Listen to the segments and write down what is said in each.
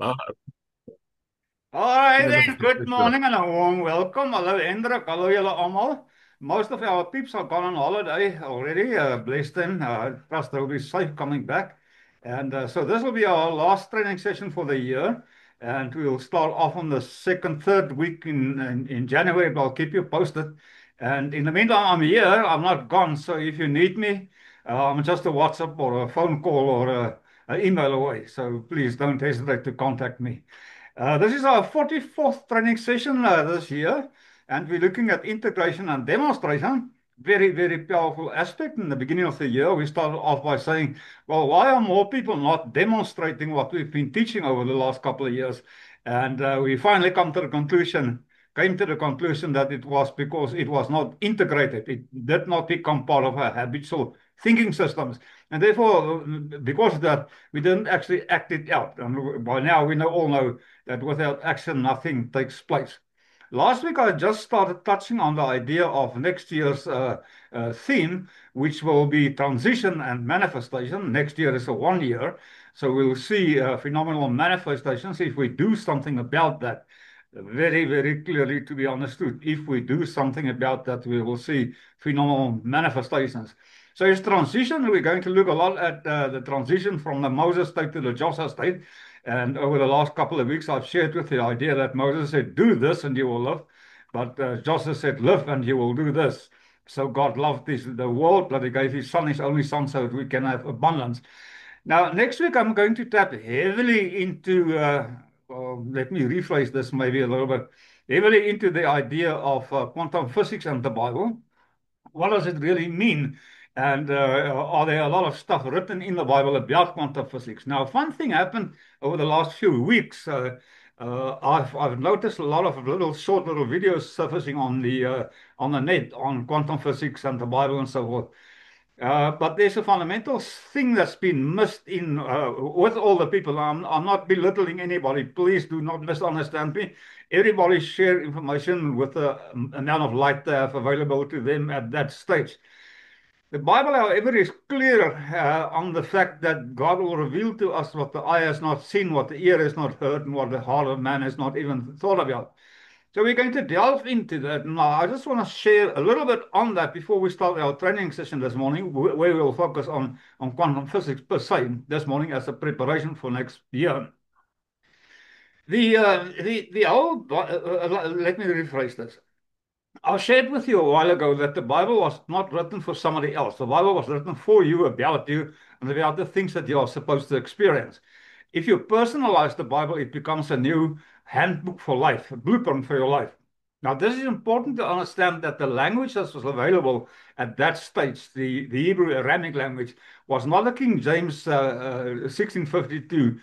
Ah, Alright dis 'n then, good verseker. morning and a warm welcome. Hello Hendrik, hello julle almal. Most of our peeps are gone on holiday already. Bless them. Trust they'll be safe coming back. And so this will be our last training session for the year. And we'll start off on the second, third week in January, but I'll keep you posted. And in the meantime, I'm here. I'm not gone. So if you need me, I'm just a WhatsApp or a phone call or an email away. So please don't hesitate to contact me. This is our 44th training session this year, and we're looking at integration and demonstration. Very, very powerful aspect. In the beginning of the year, we started off by saying, well, why are more people not demonstrating what we've been teaching over the last couple of years? And we finally came to the conclusion that it was because it was not integrated. It did not become part of our habitual thinking systems. And therefore, because of that, we didn't actually act it out. And by now, we all know that without action, nothing takes place. Last week, I just started touching on the idea of next year's theme, which will be transition and manifestation. Next year is a 1 year. So we'll see phenomenal manifestations if we do something about that. Very, very clearly to be understood. If we do something about that, we will see phenomenal manifestations. So it's transition. We're going to look a lot at the transition from the Moses state to the Joshua state. And over the last couple of weeks, I've shared with the idea that Moses said, do this and you will live. But Joshua said, live and you will do this. So God loved the world that he gave his son, his only son, so that we can have abundance. Now, next week, I'm going to tap heavily into, well, let me rephrase this maybe a little bit, heavily into the idea of quantum physics and the Bible. What does it really mean? And are there a lot of stuff written in the Bible about quantum physics? Now, a fun thing happened over the last few weeks. I've noticed a lot of short little videos surfacing on the net on quantum physics and the Bible and so forth. But there's a fundamental thing that's been missed in with all the people. I'm not belittling anybody. Please do not misunderstand me. Everybody share information with the amount of light they have available to them at that stage. The Bible, however, is clear on the fact that God will reveal to us what the eye has not seen, what the ear has not heard, and what the heart of man has not even thought about. So we're going to delve into that now. I just want to share a little bit on that before we start our training session this morning, where we'll focus on quantum physics per se this morning as a preparation for next year. The whole, let me rephrase this. I shared with you a while ago that the Bible was not written for somebody else. The Bible was written for you, about you, and about the things that you are supposed to experience. If you personalize the Bible, it becomes a new handbook for life, a blueprint for your life. Now, this is important to understand that the language that was available at that stage, the Hebrew Aramaic language, was not a King James 1652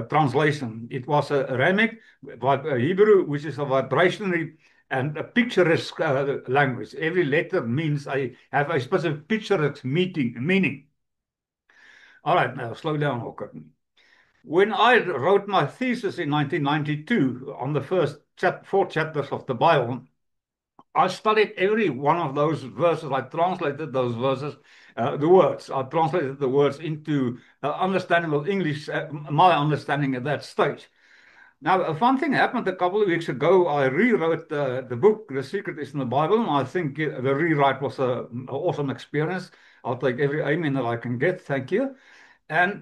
translation. It was a Aramaic, Hebrew, which is a vibrationary and a picturesque language. Every letter means I have a specific picturesque meaning. All right, now slow down, Hawker. When I wrote my thesis in 1992 on the four chapters of the Bible, I studied every one of those verses. I translated those verses, the words. I translated the words into understandable English, my understanding at that stage. Now, a fun thing happened a couple of weeks ago. I rewrote the book, The Secret is in the Bible, and I think the rewrite was an awesome experience. I'll take every amen that I can get. Thank you. And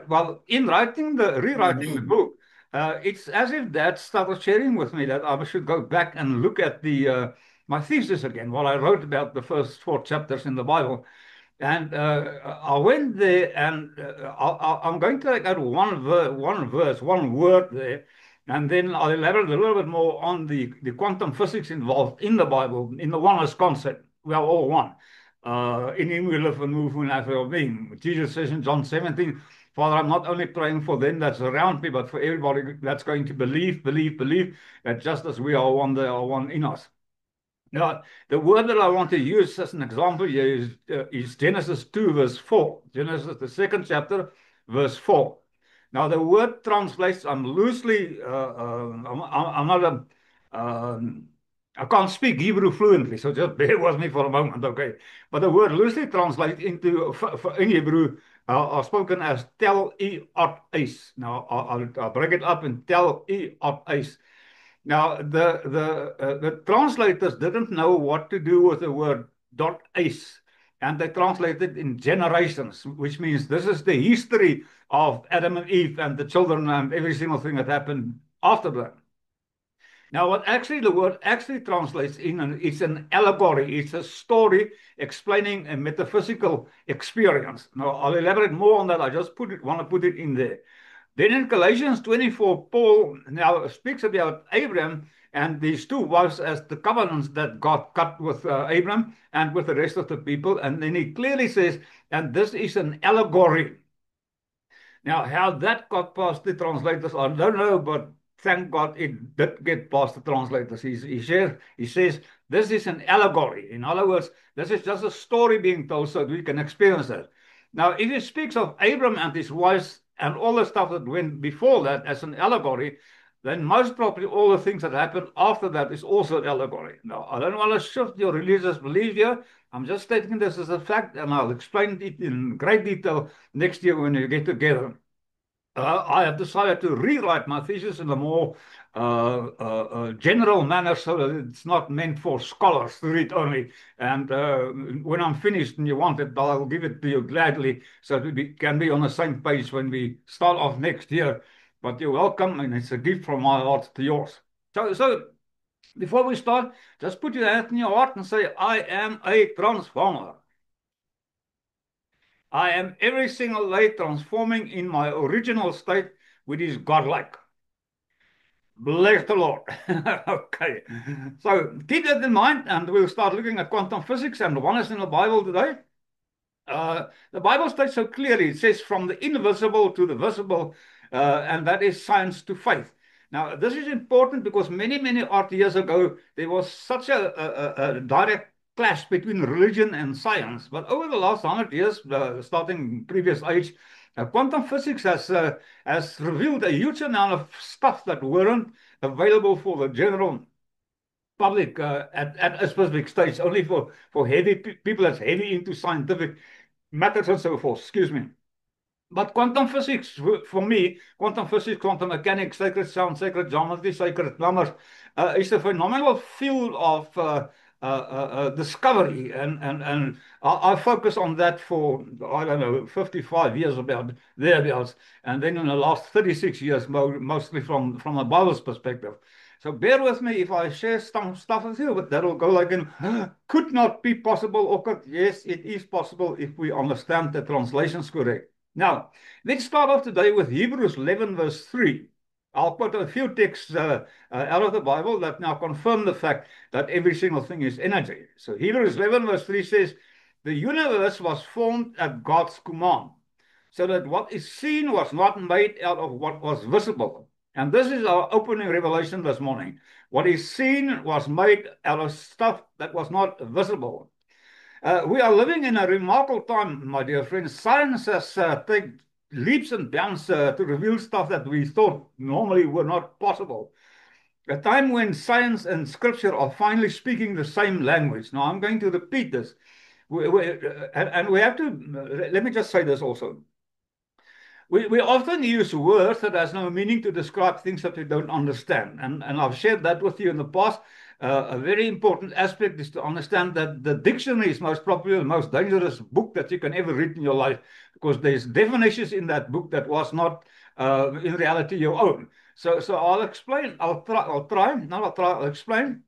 well, in rewriting the book, it's as if Dad started sharing with me that I should go back and look at the my thesis again, what I wrote about the first four chapters in the Bible. And I went there, and I'm going to take out one verse, one word there, and then I'll elaborate a little bit more on the quantum physics involved in the Bible, in the oneness concept. We are all one. In him we live and move and have our being. Jesus says in John 17, Father, I'm not only praying for them that's around me, but for everybody that's going to believe that just as we are one, they are one in us. Now, the word that I want to use as an example here is Genesis 2, verse 4. Genesis, the second chapter, verse 4. Now, the word translates, I'm loosely, I'm not I can't speak Hebrew fluently, so just bear with me for a moment, okay? But the word loosely translates into, in Hebrew, are spoken as tel e ot eis. Now, I'll break it up in tel e ot eis. Now, the translators didn't know what to do with the word dot eis, and they translated in generations, which means this is the history of Adam and Eve and the children and every single thing that happened after that. Now, what actually the word actually translates in, it's an allegory. It's a story explaining a metaphysical experience. Now, I'll elaborate more on that. I just want to put it in there. Then in Galatians 24, Paul now speaks about Abraham and these two wives as the covenants that God cut with Abraham and with the rest of the people. And then he clearly says, and this is an allegory. Now, how that got past the translators, I don't know, but thank God it did get past the translators. He says, this is an allegory. In other words, this is just a story being told so that we can experience it. Now, if he speaks of Abram and his wives and all the stuff that went before that as an allegory, then most probably all the things that happened after that is also an allegory. Now, I don't want to shift your religious belief here. I'm just stating this as a fact, and I'll explain it in great detail next year when we get together. I have decided to rewrite my thesis in a more general manner so that it's not meant for scholars to read only. And when I'm finished and you want it, I'll give it to you gladly so that we can be on the same page when we start off next year. But you're welcome, and it's a gift from my heart to yours. So before we start, just put your hand in your heart and say, I am a transformer. I am every single day transforming in my original state, which is godlike. Bless the Lord. Okay. So keep that in mind, and we'll start looking at quantum physics and the oneness in the Bible today. The Bible states so clearly, it says from the invisible to the visible, and that is science to faith. Now, this is important because many, many odd years ago, there was such a direct clash between religion and science. But over the last 100 years, starting previous age, quantum physics has revealed a huge amount of stuff that weren't available for the general public at a specific stage, only for heavy people that's heavy into scientific methods and so forth. Excuse me. But quantum physics, for me, quantum physics, quantum mechanics, sacred sound, sacred geometry, sacred numbers, is a phenomenal field of discovery. And I focus on that for, I don't know, 55 years about thereabouts. And then in the last 36 years, mostly from a Bible's perspective. So bear with me if I share some stuff with you, but that'll go like in, could not be possible, or could, yes, it is possible if we understand the translations correct. Now, let's start off today with Hebrews 11, verse 3. I'll put a few texts out of the Bible that now confirm the fact that every single thing is energy. So Hebrews 11, verse 3 says, the universe was formed at God's command, so that what is seen was not made out of what was visible. And this is our opening revelation this morning. What is seen was made out of stuff that was not visible. We are living in a remarkable time, my dear friends. Science has taken leaps and bounds to reveal stuff that we thought normally were not possible. A time when science and scripture are finally speaking the same language. Now, I'm going to repeat this. And we have to, let me just say this also. We often use words that has no meaning to describe things that we don't understand. And I've shared that with you in the past. A very important aspect is to understand that the dictionary is most probably the most dangerous book that you can ever read in your life, because there's definitions in that book that was not in reality your own. So I'll explain, I'll explain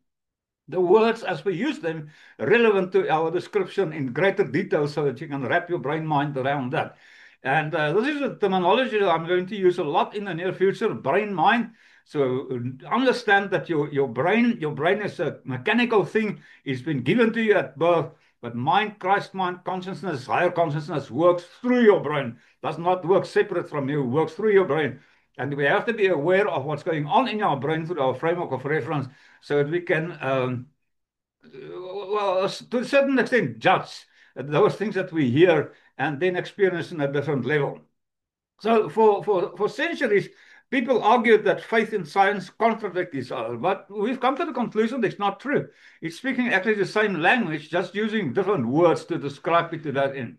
the words as we use them relevant to our description in greater detail so that you can wrap your brain mind around that. And this is a terminology that I'm going to use a lot in the near future, brain mind. So understand that your brain is a mechanical thing. It's been given to you at birth, but mind, Christ mind, consciousness, higher consciousness works through your brain, does not work separate from you, works through your brain. And we have to be aware of what's going on in our brain through our framework of reference so that we can, well, to a certain extent, judge those things that we hear and then experience on a different level. So for centuries, people argued that faith and science contradict each other, but we've come to the conclusion it's not true. It's speaking actually the same language, just using different words to describe it to that end.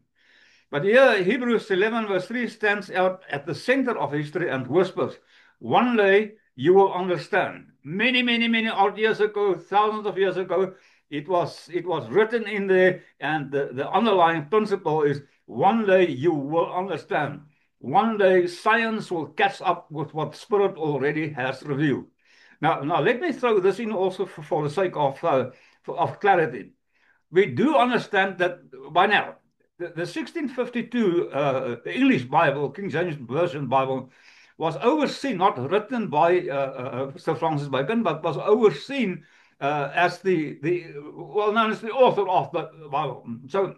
But here, Hebrews 11, verse 3 stands out at the center of history and whispers, one day you will understand. Many, many, many odd years ago, thousands of years ago, it was written in there, and the underlying principle is one day you will understand. One day science will catch up with what Spirit already has revealed. Now let me throw this in also for the sake of clarity. We do understand that by now. The 1652 the English Bible, King James Version Bible, was overseen, not written by Sir Francis Bacon, but was overseen as the well known as the author of the Bible. So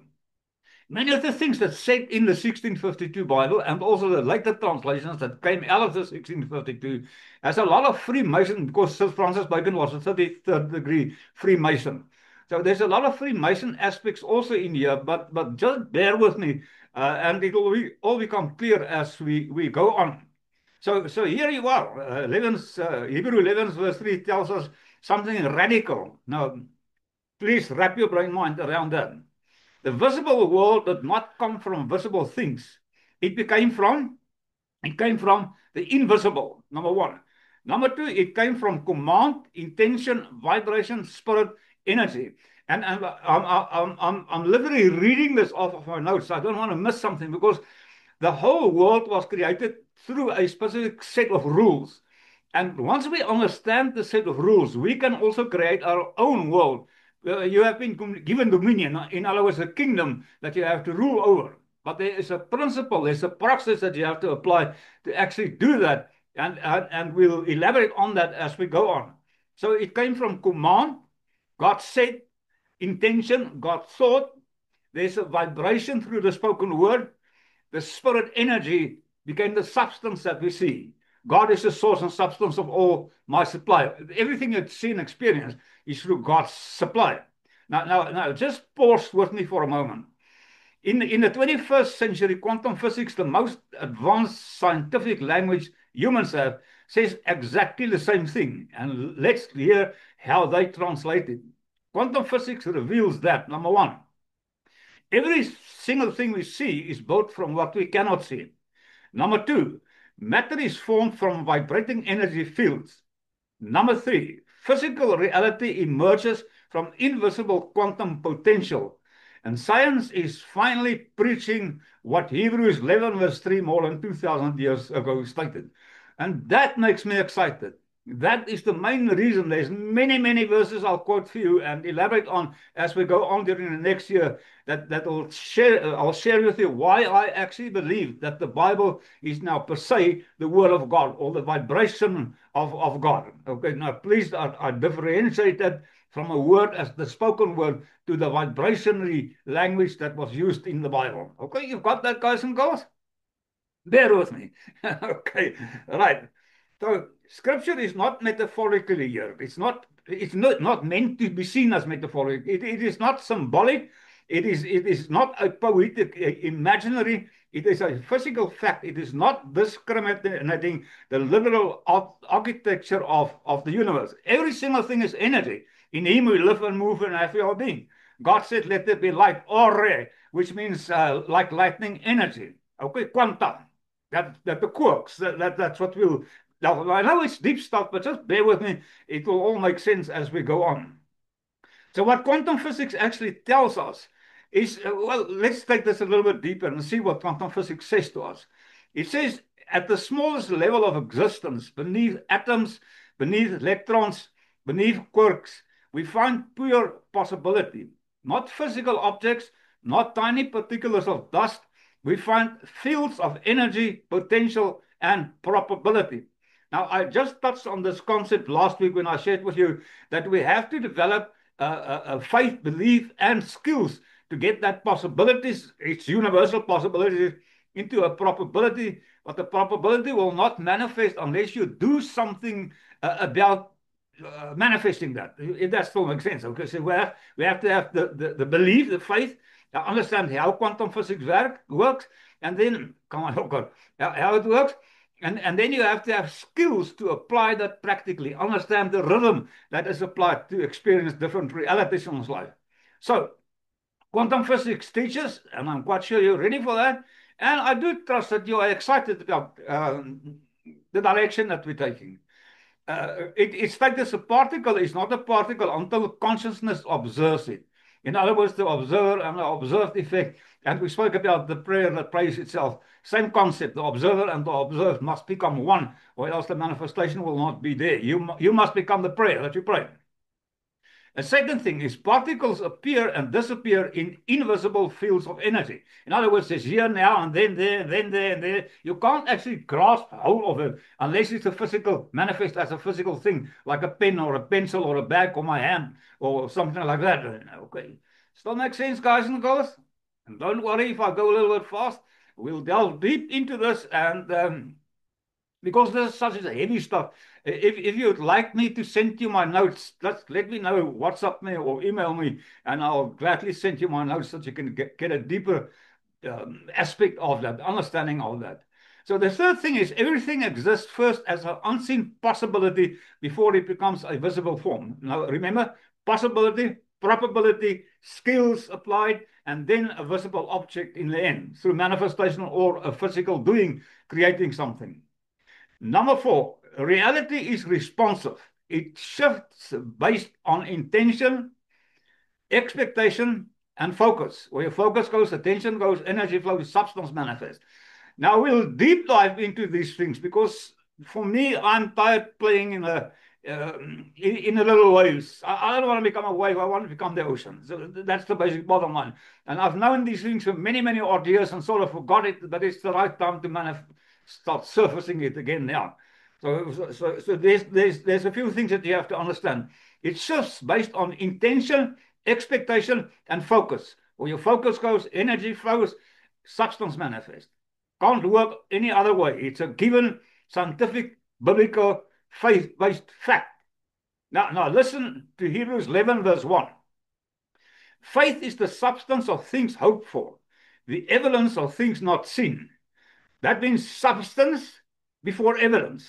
many of the things that said in the 1652 Bible and also the later translations that came out of the 1652 has a lot of Freemason, because Sir Francis Bacon was a 33rd degree Freemason. So there's a lot of Freemason aspects also in here, but just bear with me, and it will all become clear as we go on. So here you are. Hebrew 11 verse 3 tells us something radical. Now, please wrap your brain mind around that. The visible world did not come from visible things. It came from the invisible, number one. Number two, it came from command, intention, vibration, spirit, energy. And I'm literally reading this off of my notes. I don't want to miss something, because the whole world was created through a specific set of rules. And once we understand the set of rules, we can also create our own world. You have been given dominion, in other words, a kingdom that you have to rule over. But there is a principle, there's a process that you have to apply to actually do that. And we'll elaborate on that as we go on. So it came from command, God said, intention, God thought. There's a vibration through the spoken word. The spirit energy became the substance that we see. God is the source and substance of all my supply. Everything you see and experience is through God's supply. Now, just pause with me for a moment. In the 21st century, quantum physics, the most advanced scientific language humans have, says exactly the same thing. And let's hear how they translate it. Quantum physics reveals that, number one, every single thing we see is built from what we cannot see. Number two, matter is formed from vibrating energy fields. Number three, physical reality emerges from invisible quantum potential. And science is finally preaching what Hebrews 11 verse 3 more than 2,000 years ago stated. And that makes me excited. That is the main reason. There's many, many verses I'll quote for you and elaborate on as we go on during the next year. I'll share with you why I actually believe that the Bible is now per se the Word of God, or the vibration of God. Okay, now please, I differentiate that from a word as the spoken word to the vibrationary language that was used in the Bible. Okay, you've got that, guys and girls? Bear with me. Okay, right. So scripture is not metaphorically here. It's not meant to be seen as metaphoric. It is not symbolic. It is not a poetic, imaginary. It is a physical fact. It is not discriminating the literal architecture of the universe. Every single thing is energy. In him we live and move and have our being. God said, let there be light, ore, which means like lightning energy. Okay, quantum. That the quarks. That's what we'll. Now, I know it's deep stuff, but just bear with me. It will all make sense as we go on. So what quantum physics actually tells us is, well, let's take this a little bit deeper and see what quantum physics says to us. It says at the smallest level of existence, beneath atoms, beneath electrons, beneath quarks, we find pure possibility. Not physical objects, not tiny particles of dust. We find fields of energy, potential, and probability. Now, I just touched on this concept last week when I shared with you that we have to develop faith, belief, and skills to get that possibilities, it's universal possibilities, into a probability. But the probability will not manifest unless you do something about manifesting that, if that still makes sense. Okay, so we have to have the belief, the faith, understand how quantum physics works, and then, come on, oh God, how it works. And then you have to have skills to apply that practically, understand the rhythm that is applied to experience different realities in one's life. So quantum physics teachers, and I'm quite sure you're ready for that. And I do trust that you are excited about the direction that we're taking. It's like this: a particle is not a particle until consciousness observes it. In other words, the observer and the observed effect. And we spoke about the prayer that prays itself. Same concept. The observer and the observed must become one, or else the manifestation will not be there. You must become the prayer that you pray. A second thing is particles appear and disappear in invisible fields of energy. In other words, there's here, now, and then there, and then there, and there. You can't actually grasp hold of it unless it's a physical, manifest as a physical thing, like a pen or a pencil or a bag or my hand or something like that. Okay. Still makes sense, guys and girls? And don't worry if I go a little bit fast. We'll delve deep into this, and because this is such a heavy stuff. If you'd like me to send you my notes, just let me know, WhatsApp me or email me, and I'll gladly send you my notes so that you can get a deeper aspect of that, understanding of that. So the third thing is everything exists first as an unseen possibility before it becomes a visible form. Now remember, possibility, probability, skills applied, and then a visible object in the end through manifestation or a physical doing, creating something. Number 4, reality is responsive. It shifts based on intention, expectation, and focus. Where your focus goes, attention goes, energy flows, substance manifests. Now we'll deep dive into these things because for me, I'm tired playing in a little waves. I don't want to become a wave. I want to become the ocean. So that's the basic bottom line. And I've known these things for many, many odd years and sort of forgot it, but it's the right time to start surfacing it again now. So there's a few things that you have to understand. It shifts based on intention, expectation, and focus. Where your focus goes, energy flows, substance manifests. Can't work any other way. It's a given scientific, biblical, faith-based fact. Now listen to Hebrews 11, verse 1. Faith is the substance of things hoped for, the evidence of things not seen. That means substance before evidence.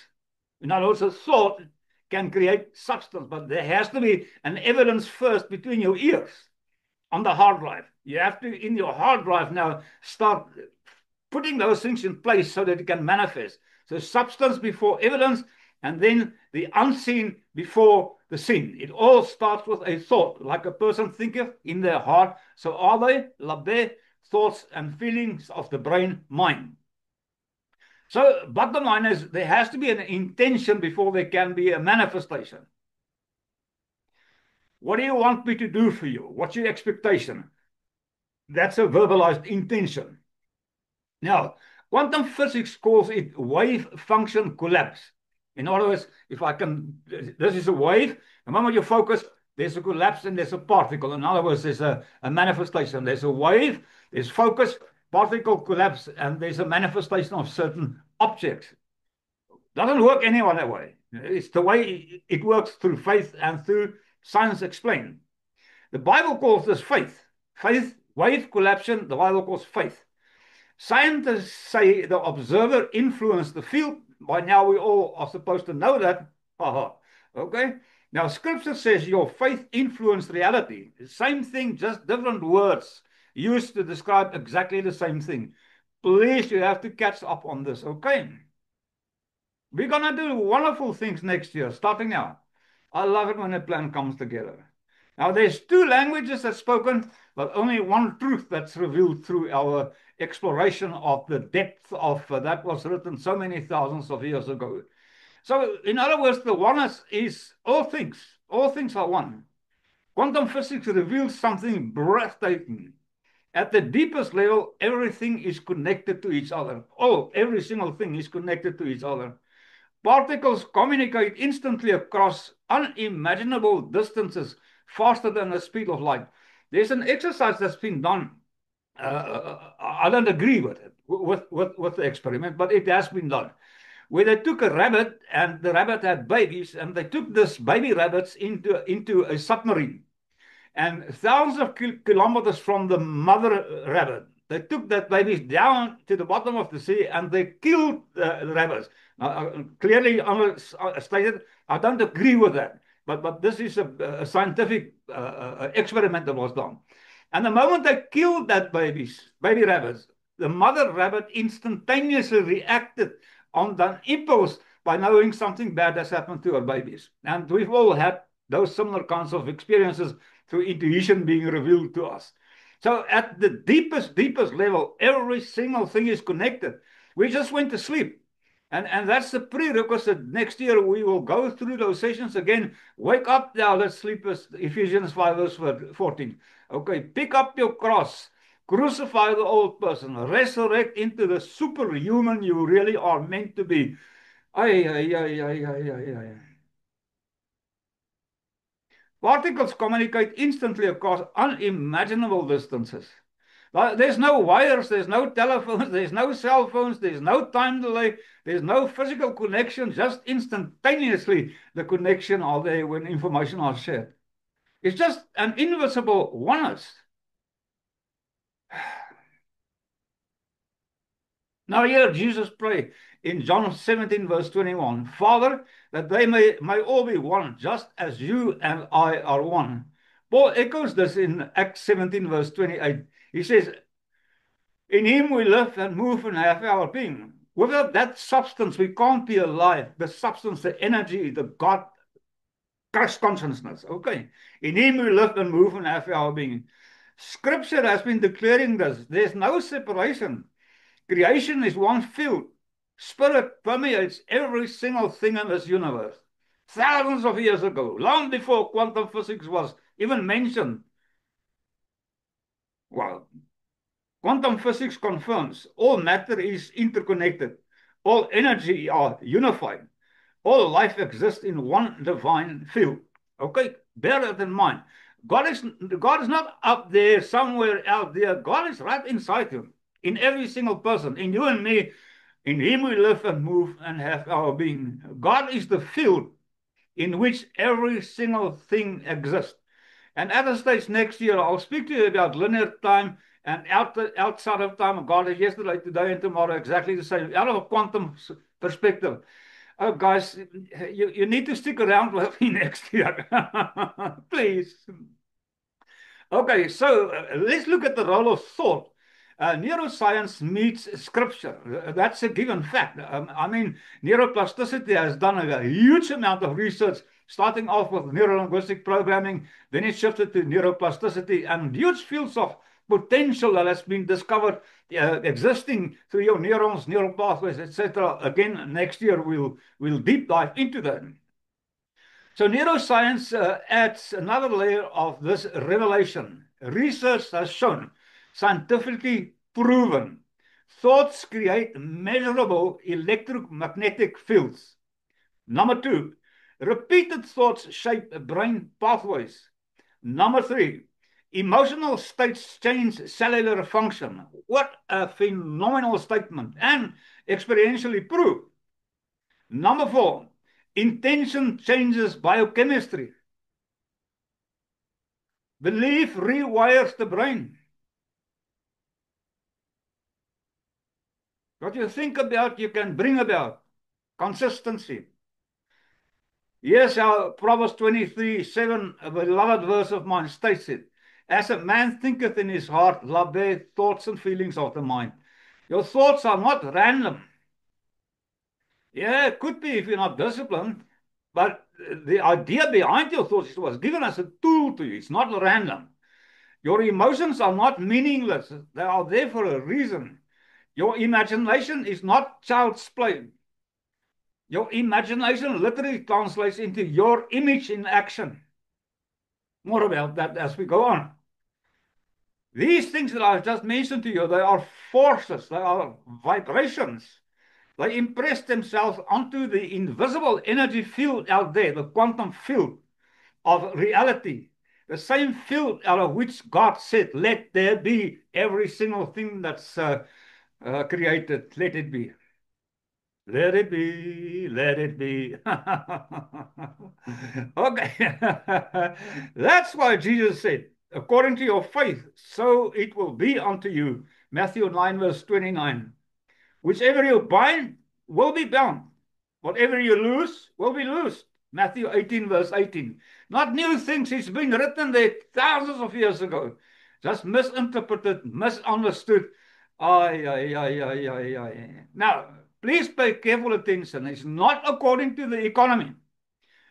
In other words, a thought can create substance, but there has to be an evidence first between your ears on the hard drive. You have to, in your hard drive now, start putting those things in place so that it can manifest. So substance before evidence, and then the unseen before the seen. It all starts with a thought, like a person thinketh in their heart. So are they, labbe, thoughts and feelings of the brain, mind. So bottom line is there has to be an intention before there can be a manifestation. What do you want me to do for you? What's your expectation? That's a verbalized intention. Now, quantum physics calls it wave function collapse. In other words, this is a wave. The moment you focus, there's a collapse and there's a particle. In other words, there's a manifestation. There's a wave, there's focus, particle collapse, and there's a manifestation of certain objects. Doesn't work any other way. It's the way it works through faith and through science explained. The Bible calls this faith. Faith, wave collapsion, the Bible calls faith. Scientists say the observer influenced the field. By now we all are supposed to know that. Okay? Now scripture says your faith influenced reality. Same thing, just different words used to describe exactly the same thing. Please, you have to catch up on this, okay? We're going to do wonderful things next year, starting now. I love it when a plan comes together. Now, there's 2 languages that's spoken, but only one truth that's revealed through our exploration of the depth of that was written so many thousands of years ago. So, in other words, the oneness is all things. All things are one. Quantum physics reveals something breathtaking. At the deepest level, everything is connected to each other. Every single thing is connected to each other. Particles communicate instantly across unimaginable distances faster than the speed of light. There's an exercise that's been done. I don't agree with it, with the experiment, but it has been done. Where they took a rabbit and the rabbit had babies, and they took this baby rabbits into a submarine. And thousands of kilometers from the mother rabbit, they took that baby down to the bottom of the sea and they killed the rabbits. Now, clearly stated, I don't agree with that, but this is a scientific experiment that was done. And the moment they killed that baby rabbits, the mother rabbit instantaneously reacted on the impulse by knowing something bad has happened to her babies. And we've all had those similar kinds of experiences through intuition being revealed to us. So at the deepest level, every single thing is connected. We just went to sleep. And that's the prerequisite. Next year, we will go through those sessions again. Wake up now, let's sleep, as Ephesians 5, verse 14. Okay, pick up your cross, crucify the old person, resurrect into the superhuman you really are meant to be. Ay, ay, ay, ay, ay, ay, ay. Particles communicate instantly across unimaginable distances. There's no wires, there's no telephones, there's no cell phones, there's no time delay, there's no physical connection, just instantaneously the connection are there when information are shared. It's just an invisible oneness. Now here Jesus pray in John 17 verse 21, Father, that they may all be one, just as you and I are one. Paul echoes this in Acts 17 verse 28. He says, in him we live and move and have our being. Without that substance, we can't be alive. The substance, the energy, the God, Christ consciousness. Okay. In him we live and move and have our being. Scripture has been declaring this. There's no separation. Creation is one field. Spirit permeates every single thing in this universe. Thousands of years ago, long before quantum physics was even mentioned. Well, quantum physics confirms all matter is interconnected. All energy are unified. All life exists in one divine field. Okay, bear that in mind. God is not up there, somewhere out there. God is right inside you, in every single person, in you and me. In him we live and move and have our being. God is the field in which every single thing exists. And at a stage next year, I'll speak to you about linear time and outside of time. God is yesterday, today, and tomorrow exactly the same, out of a quantum perspective. Oh, guys, you need to stick around with me next year. Please. Okay, so let's look at the role of thought. Neuroscience meets scripture. That's a given fact. I mean, neuroplasticity has done a huge amount of research, starting off with neurolinguistic programming, then it shifted to neuroplasticity, and huge fields of potential that has been discovered existing through your neurons, neural pathways, etc. Again, next year we'll deep dive into that. So neuroscience adds another layer of this revelation. Research has shown, scientifically proven, thoughts create measurable electromagnetic fields. Number two, repeated thoughts shape brain pathways. Number three, emotional states change cellular function. What a phenomenal statement, and experientially proved. Number four, intention changes biochemistry. Belief rewires the brain. What you think about, you can bring about. Consistency. Yes, our Proverbs 23:7, a beloved verse of mine, states it. As a man thinketh in his heart, labeh, thoughts and feelings of the mind. Your thoughts are not random. Yeah, it could be if you're not disciplined, but the idea behind your thoughts was given as a tool to you. It's not random. Your emotions are not meaningless. They are there for a reason. Your imagination is not child's play. Your imagination literally translates into your image in action. More about that as we go on. These things that I've just mentioned to you, they are forces, they are vibrations. They impress themselves onto the invisible energy field out there, the quantum field of reality. The same field out of which God said, let there be every single thing that's created, let it be. Let it be, let it be. Okay. That's why Jesus said, according to your faith, so it will be unto you. Matthew 9, verse 29. Whichever you bind will be bound. Whatever you lose will be loosed. Matthew 18, verse 18. Not new things. It's been written there thousands of years ago. just misinterpreted, misunderstood. Ay, ay, ay, ay, ay, ay. Now, please pay careful attention. It's not according to the economy,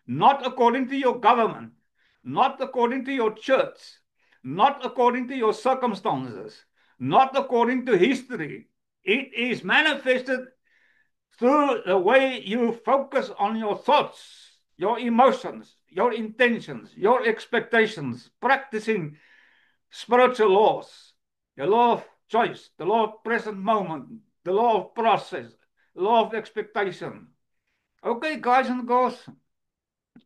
not according to your government, not according to your church, not according to your circumstances, not according to history. It is manifested through the way you focus on your thoughts, your emotions, your intentions, your expectations, practicing spiritual laws, the law of choice, the law of present moment, the law of process, the law of expectation. Okay, guys and girls,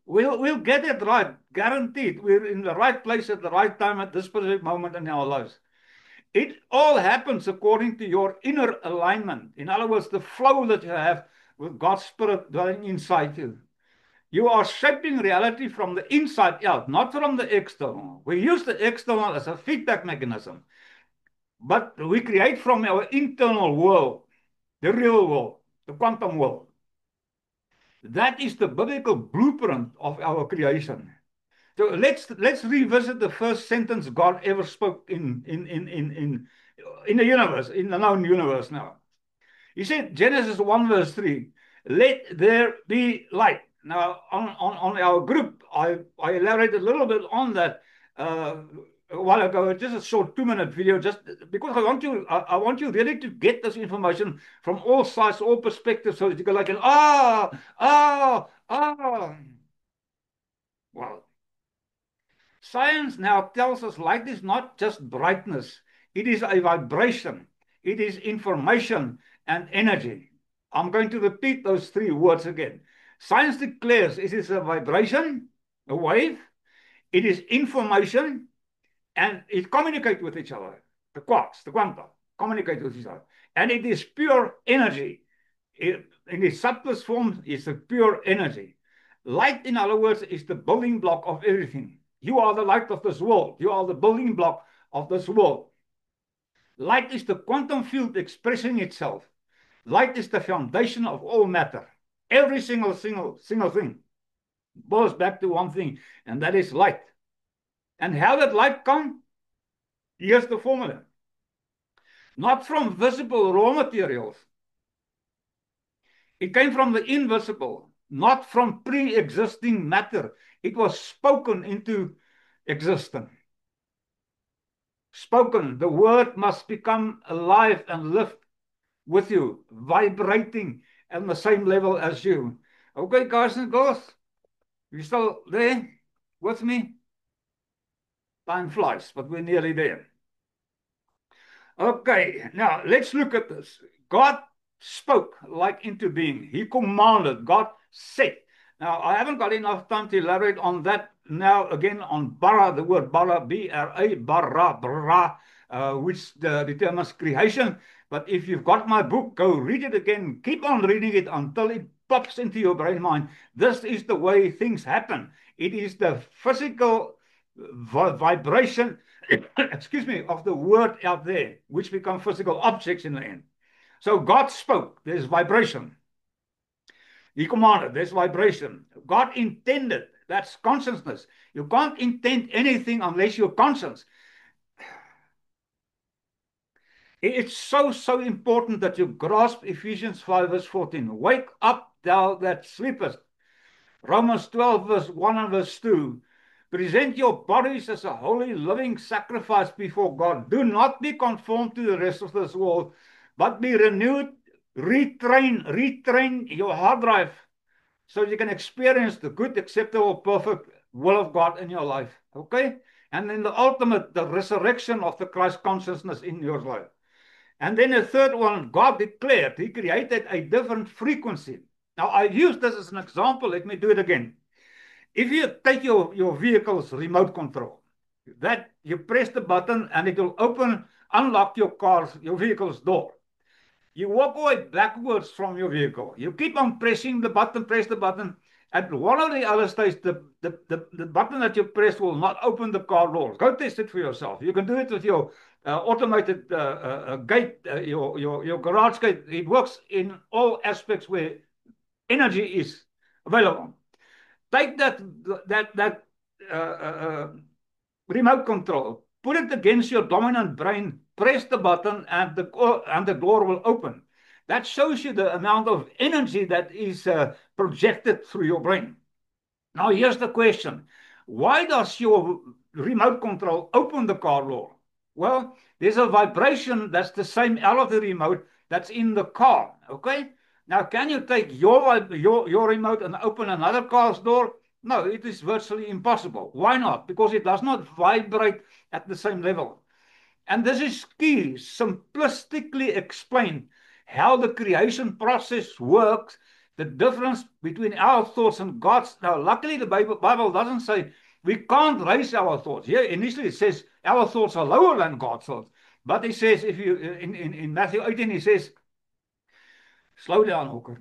we'll get it right, guaranteed. We're in the right place at the right time at this specific moment in our lives. It all happens according to your inner alignment. In other words, the flow that you have with God's Spirit dwelling inside you. You are shaping reality from the inside out, not from the external. We use the external as a feedback mechanism, but we create from our internal world, the real world, the quantum world. That is the biblical blueprint of our creation. So let's revisit the first sentence God ever spoke in the universe, in the known universe now. He said, Genesis 1 verse 3, let there be light. Now, on our group, I elaborated a little bit on that a while ago, just a short 2-minute video, just because I want you really to get this information from all sides, all perspectives, so that you can like, well, science now tells us light is not just brightness, it is a vibration, it is information and energy. I'm going to repeat those 3 words again. Science declares it is a vibration, a wave, it is information, and it communicates with each other. The quarks, the quanta, communicate with each other. And it is pure energy. In its subtlest form, it's a pure energy. Light, in other words, is the building block of everything. You are the light of this world. You are the building block of this world. Light is the quantum field expressing itself. Light is the foundation of all matter. Every single thing boils back to one thing, and that is light. And how did light come? Here's the formula. Not from visible raw materials. It came from the invisible, not from pre-existing matter. It was spoken into existence. Spoken. The word must become alive and live with you, vibrating at the same level as you. Okay, guys and girls, you still there with me? Time flies, but we're nearly there. Okay, now let's look at this. God spoke light into being. He commanded. God said. Now, I haven't got enough time to elaborate on that now again on bara, the word bara, B-R-A, bara, which determines creation. But if you've got my book, go read it again. Keep on reading it until it pops into your brain mind. This is the way things happen. It is the physical vibration, excuse me, of the word out there, which become physical objects in the end. So God spoke, there's vibration. He commanded, there's vibration. God intended, that's consciousness. You can't intend anything unless you're conscious. It's so important that you grasp Ephesians 5 verse 14. Wake up, thou that sleepest. Romans 12 verse 1 and verse 2. Present your bodies as a holy living sacrifice before God. Do not be conformed to the rest of this world, but be renewed, retrain your hard drive so you can experience the good, acceptable, perfect will of God in your life. Okay? And then the ultimate, the resurrection of the Christ consciousness in your life. And then the third one, God declared, He created a different frequency. Now, I used this as an example. Let me do it again. If you take your vehicle's remote control, that you press the button and it will unlock your vehicle's door. You walk away backwards from your vehicle. You keep on pressing the button, press the button. At one of the other stages, the button that you press will not open the car doors. Go test it for yourself. You can do it with your automated gate, your garage gate. It works in all aspects where energy is available. Take that remote control, put it against your dominant brain, press the button, and the door will open. That shows you the amount of energy that is projected through your brain. Now, here's the question. Why does your remote control open the car door? Well, there's a vibration that's the same out of the remote that's in the car, okay? Now, can you take your remote and open another car's door? No, it is virtually impossible. Why not? Because it does not vibrate at the same level. And this is key, simplistically explain how the creation process works, the difference between our thoughts and God's. Now, luckily, the Bible doesn't say we can't raise our thoughts. Here, initially, it says our thoughts are lower than God's thoughts. But he says, if you in Matthew 18, he says, slow down, Hooker.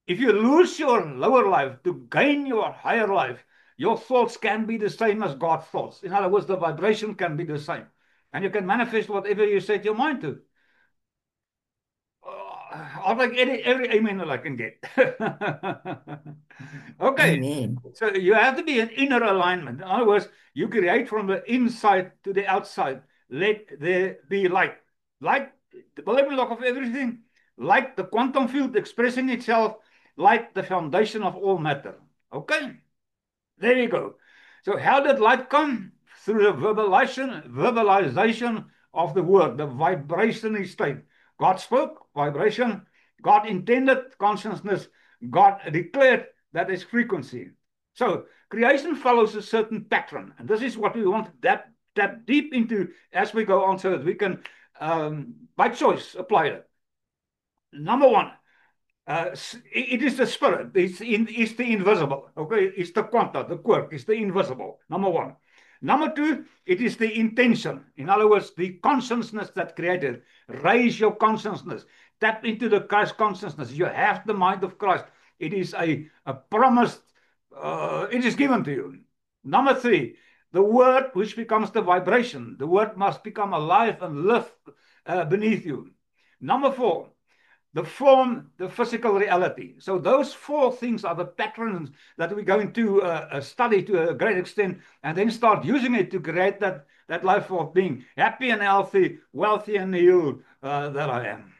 If you lose your lower life to gain your higher life, your thoughts can be the same as God's thoughts. In other words, the vibration can be the same. And you can manifest whatever you set your mind to. I'll take every amen that I can get. Okay. Amen. So you have to be in inner alignment. In other words, you create from the inside to the outside. Let there be light. Light, the building block of everything. Light, the quantum field expressing itself. Light, the foundation of all matter. Okay? There you go. So how did light come? Through the verbalization of the word, the vibrational state. God spoke, vibration. God intended, consciousness. God declared, that is frequency. So creation follows a certain pattern. And this is what we want to tap deep into as we go on so that we can, by choice, apply it. Number one, it is the spirit. It's the invisible. Okay, it's the quanta, the quirk. It's the invisible. Number one. Number two, it is the intention. In other words, the consciousness that created. Raise your consciousness. Tap into the Christ consciousness. You have the mind of Christ. It is a promise. It is given to you. Number three, the word which becomes the vibration. The word must become alive and live beneath you. Number four, the form, the physical reality. So those four things are the patterns that we're going to study to a great extent and then start using it to create that life of being happy and healthy, wealthy and healed that I am.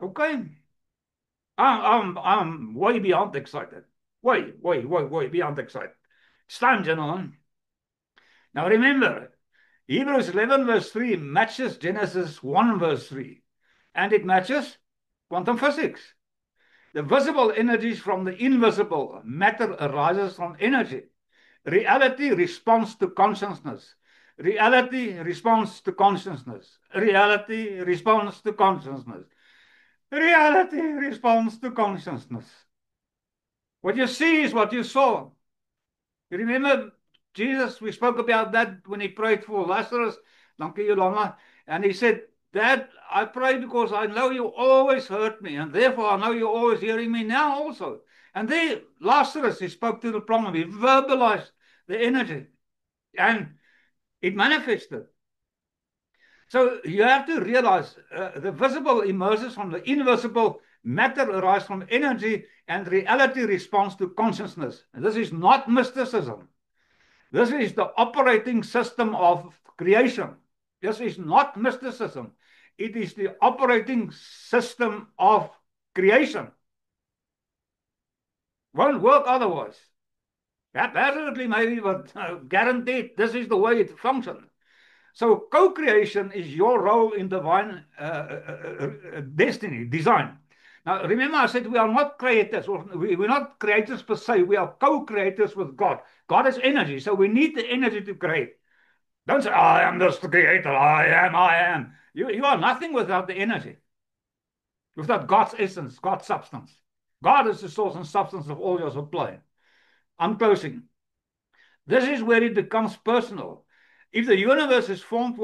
Okay? I'm way beyond excited. Way beyond excited. It's time, gentlemen. Now remember, Hebrews 11 verse 3 matches Genesis 1 verse 3. And it matches quantum physics. The visible energies from the invisible matter arises from energy. Reality responds to consciousness. Reality responds to consciousness. Reality responds to consciousness. Reality responds to consciousness. What you see is what you saw. You remember Jesus, we spoke about that when he prayed for Lazarus. Dankie Jolanda. And he said, Dad, I pray because I know you always heard me, and therefore I know you're always hearing me now also. And there, Lazarus, he spoke to the problem, he verbalized the energy, and it manifested. So you have to realize the visible emerges from the invisible, matter arises from energy, and reality responds to consciousness. And this is not mysticism. This is the operating system of creation. This is not mysticism. It is the operating system of creation. Won't work otherwise. Absolutely, maybe, but guaranteed, this is the way it functions. So co-creation is your role in divine destiny, design. Now, remember I said we are not creators. We're not creators per se. We are co-creators with God. God is energy, so we need the energy to create. Don't say, I am just the creator. I am. You are nothing without the energy. Without God's essence, God's substance. God is the source and substance of all your supply. I'm closing. This is where it becomes personal. If the universe is formed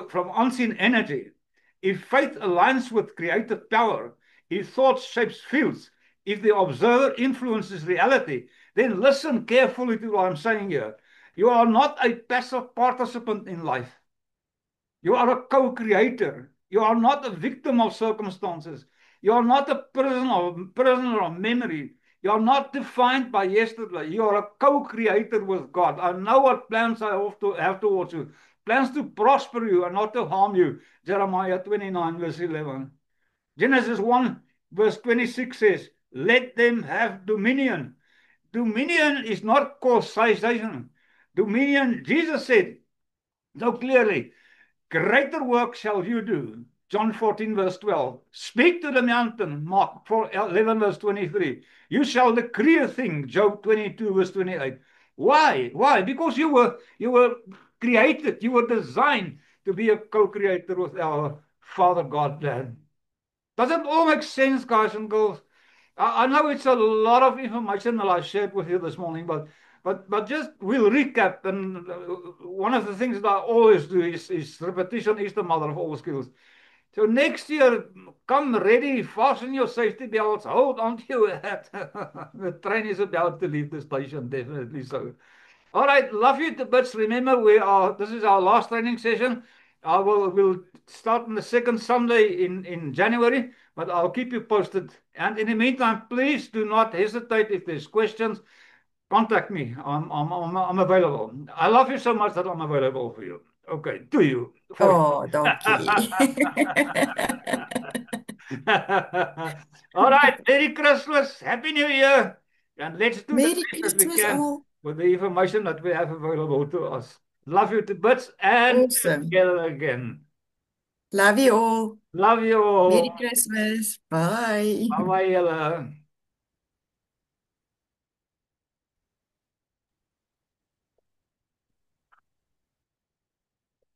from unseen energy, if faith aligns with creative power, if thought shapes fields, if the observer influences reality, then listen carefully to what I'm saying here. You are not a passive participant in life. You are a co-creator. You are not a victim of circumstances. You are not a prisoner of memory. You are not defined by yesterday. You are a co-creator with God. I know what plans I have towards you. plans to prosper you and not to harm you. Jeremiah 29, verse 11. Genesis 1, verse 26 says, let them have dominion. Dominion is not causation. Dominion, Jesus said so clearly, greater work shall you do. John 14, verse 12. Speak to the mountain. Mark 11, verse 23. You shall decree a thing. Job 22, verse 28. Why? Why? Because you were created, you were designed to be a co-creator with our Father God. Does it all make sense, guys and girls? I know it's a lot of information that I shared with you this morning, but just we'll recap. And one of the things that I always do is repetition is the mother of all skills. So next year, come ready, fasten your safety belts, hold on to your hat. The train is about to leave the station, definitely so. All right, love you to bits. Remember, this is our last training session. We'll start on the second Sunday in January, but I'll keep you posted. And in the meantime, please do not hesitate if there's questions. Contact me. I'm available. I love you so much that I'm available for you. Okay, to you. For you. Oh, dankie. All right, Merry Christmas, Happy New Year, and let's do the Merry best that we Christmas can all. with the information that we have available to us. Love you to bits and Awesome. together again. Love you all. Love you all. Merry Christmas. Bye. Bye bye,